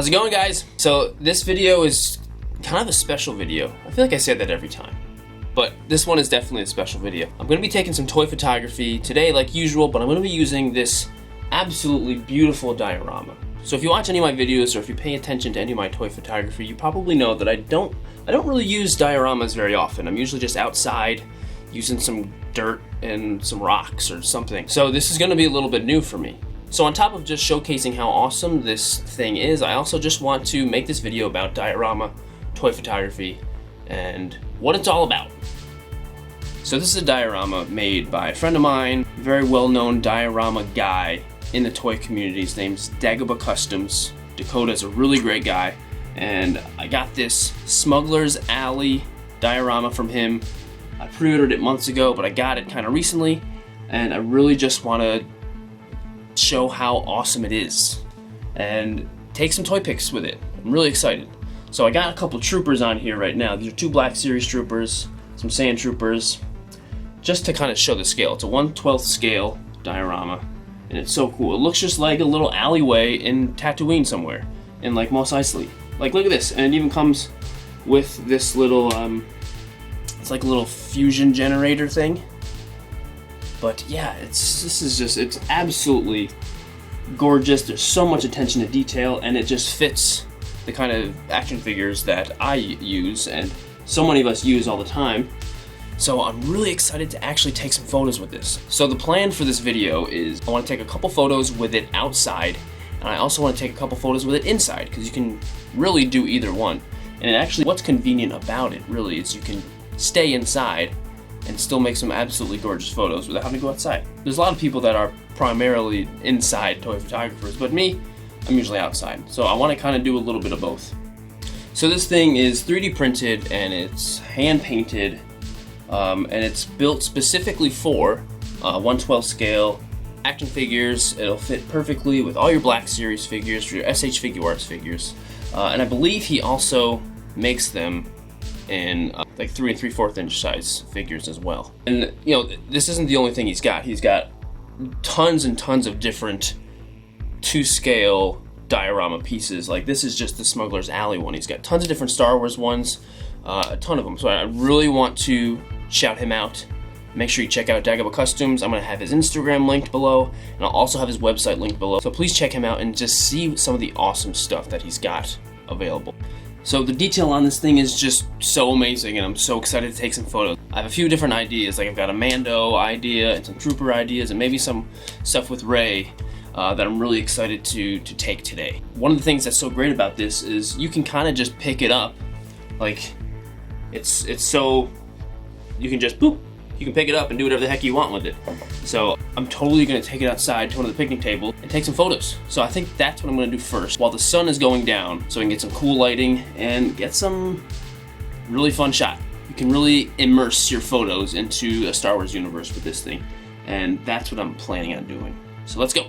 How's it going, guys? So this video is kind of a special video. I feel like I say that every time, but this one is definitely a special video. I'm going to be taking some toy photography today like usual, but I'm going to be using this absolutely beautiful diorama. So if you watch any of my videos or if you pay attention to any of my toy photography, you probably know that I don't really use dioramas very often. I'm usually just outside using some dirt and some rocks or something. So this is going to be a little bit new for me. So on top of just showcasing how awesome this thing is, I also just want to make this video about diorama, toy photography, and what it's all about. So this is a diorama made by a friend of mine, very well-known diorama guy in the toy community. His name's Dagobah Customs. Dakota's a really great guy, and I got this Smugglers Alley diorama from him. I pre-ordered it months ago, but I got it kind of recently, and I really just want to show how awesome it is and take some toy pics with it. I'm really excited. So I got a couple troopers on here right now. These are two Black Series troopers, some sand troopers, just to kind of show the scale. It's a 1/12 scale diorama, and it's so cool. It looks just like a little alleyway in Tatooine somewhere, in like Mos Eisley. Like, look at this, and it even comes with this little, it's like a little fusion generator thing. But yeah, it's absolutely gorgeous. There's so much attention to detail, and it just fits the kind of action figures that I use and so many of us use all the time. So I'm really excited to actually take some photos with this. So the plan for this video is I want to take a couple photos with it outside, and I also want to take a couple photos with it inside, because you can really do either one. And actually what's convenient about it really is you can stay inside and still make some absolutely gorgeous photos without having to go outside. There's a lot of people that are primarily inside toy photographers, but me, I'm usually outside. So I want to kind of do a little bit of both. So this thing is 3D printed, and it's hand painted, and it's built specifically for 1/12 scale action figures. It'll fit perfectly with all your Black Series figures, for your SH Figuarts figures, and I believe he also makes them in like 3 3/4 inch size figures as well. And you know, this isn't the only thing he's got. He's got tons and tons of different 2-scale diorama pieces. Like, this is just the Smugglers Alley one. He's got tons of different Star Wars ones, a ton of them. So I really want to shout him out. Make sure you check out Dagobah Customs. I'm going to have his Instagram linked below, and I'll also have his website linked below. So please check him out and just see some of the awesome stuff that he's got available. So the detail on this thing is just so amazing, and I'm so excited to take some photos. I have a few different ideas. Like, I've got a Mando idea and some trooper ideas, and maybe some stuff with Rey that I'm really excited to take today. One of the things that's so great about this is you can kind of just pick it up. Like, it's so, you can just boop, you can pick it up and do whatever the heck you want with it. So I'm totally gonna take it outside to one of the picnic table and take some photos. So I think that's what I'm gonna do first, while the sun is going down, so I can get some cool lighting and get some really fun shot. You can really immerse your photos into a Star Wars universe with this thing, and that's what I'm planning on doing. So let's go.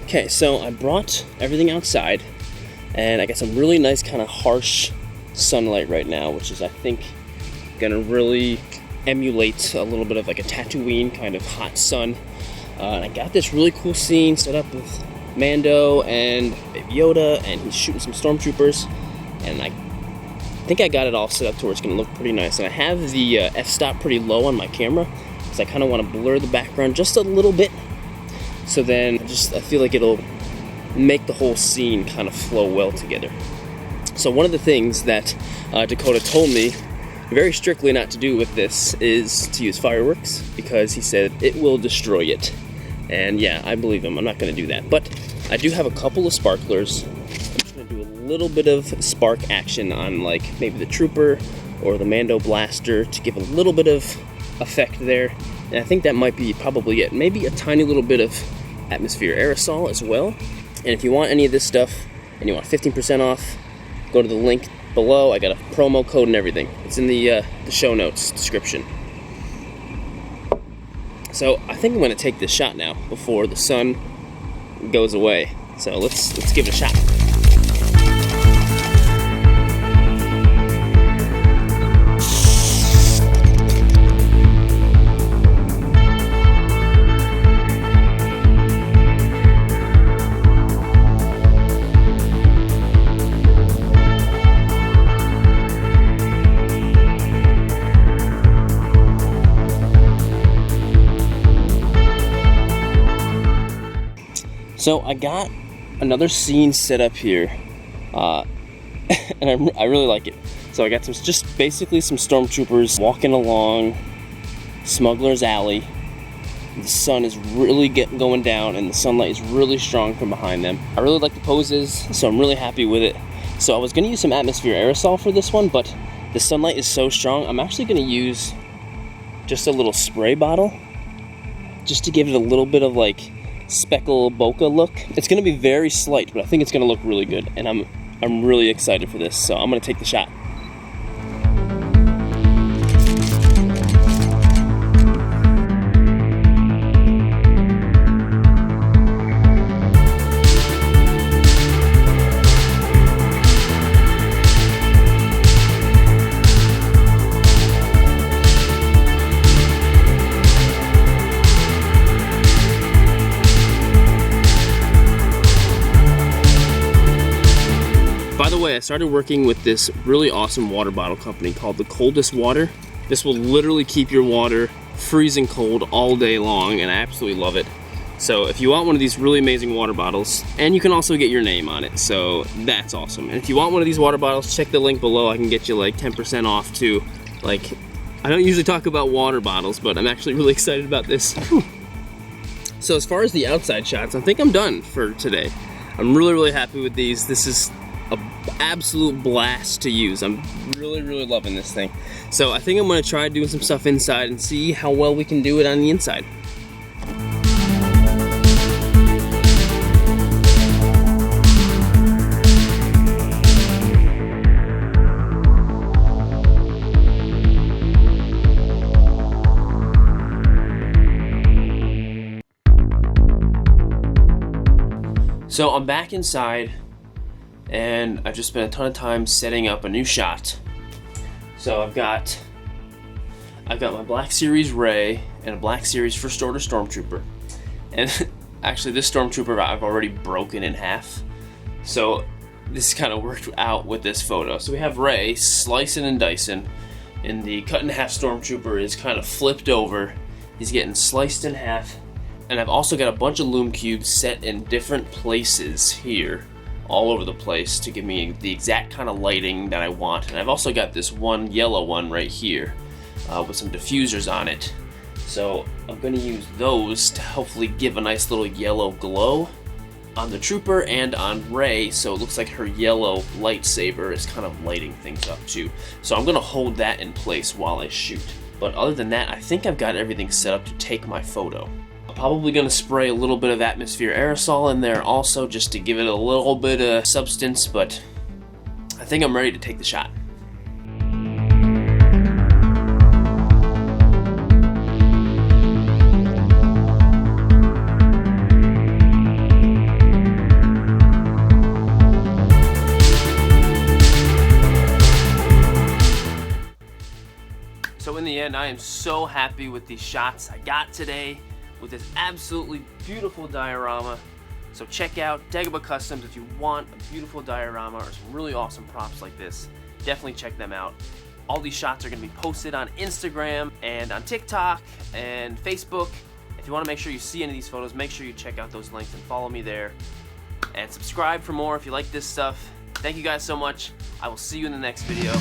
Okay, so I brought everything outside, and I got some really nice kind of harsh sunlight right now, which is, I think, gonna really emulate a little bit of like a Tatooine kind of hot sun. And I got this really cool scene set up with Mando and Baby Yoda, and he's shooting some stormtroopers, and I think I got it all set up to where it's gonna look pretty nice. And I have the f-stop pretty low on my camera, because I kind of want to blur the background just a little bit. So then I feel like it'll make the whole scene kind of flow well together. So one of the things that Dakota told me very strictly not to do with this is to use fireworks, because he said it will destroy it. And yeah, I believe him. I'm not going to do that. But I do have a couple of sparklers. I'm just going to do a little bit of spark action on like maybe the trooper or the Mando blaster to give a little bit of effect there. And I think that might be probably it. Maybe a tiny little bit of Atmosphere Aerosol as well. And if you want any of this stuff and you want 15% off, go to the link below. I got a promo code and everything. It's in the show notes description. So I think I'm gonna take this shot now before the sun goes away. So let's give it a shot. So I got another scene set up here, and I really like it. So I got just basically some stormtroopers walking along Smuggler's alley. The sun is really going down, and the sunlight is really strong from behind them. I really like the poses, so I'm really happy with it. So I was going to use some Atmosphere Aerosol for this one, but the sunlight is so strong, I'm actually going to use just a little spray bottle, just to give it a little bit of like speckle bokeh look. It's going to be very slight, but I think it's going to look really good, and I'm really excited for this, so I'm going to take the shot. By the way, I started working with this really awesome water bottle company called the Coldest Water. This will literally keep your water freezing cold all day long, and I absolutely love it. So if you want one of these really amazing water bottles, and you can also get your name on it, so that's awesome. And if you want one of these water bottles, check the link below. I can get you like 10% off too. Like, I don't usually talk about water bottles, but I'm actually really excited about this. So as far as the outside shots, I think I'm done for today. I'm really happy with these. This is an absolute blast to use. I'm really loving this thing. So I think I'm gonna try doing some stuff inside and see how well we can do it on the inside. So I'm back inside, and I've just spent a ton of time setting up a new shot. So I've got my Black Series Ray and a Black Series First Order Stormtrooper. And actually this Stormtrooper I've already broken in half. So this kind of worked out with this photo. So we have Ray slicing and dicing, and the cut in half Stormtrooper is kind of flipped over. He's getting sliced in half. And I've also got a bunch of loom cubes set in different places here, all over the place, to give me the exact kind of lighting that I want. And I've also got this one yellow one right here with some diffusers on it. So I'm going to use those to hopefully give a nice little yellow glow on the trooper and on Ray, so it looks like her yellow lightsaber is kind of lighting things up too. So I'm going to hold that in place while I shoot. But other than that, I think I've got everything set up to take my photo. I'm probably going to spray a little bit of Atmosphere Aerosol in there also, just to give it a little bit of substance, but I think I'm ready to take the shot. So in the end, I am so happy with these shots I got today with this absolutely beautiful diorama. So check out Dagobah Customs if you want a beautiful diorama or some really awesome props like this. Definitely check them out. All these shots are going to be posted on Instagram and on TikTok and Facebook. If you want to make sure you see any of these photos, make sure you check out those links and follow me there. And subscribe for more if you like this stuff. Thank you guys so much. I will see you in the next video.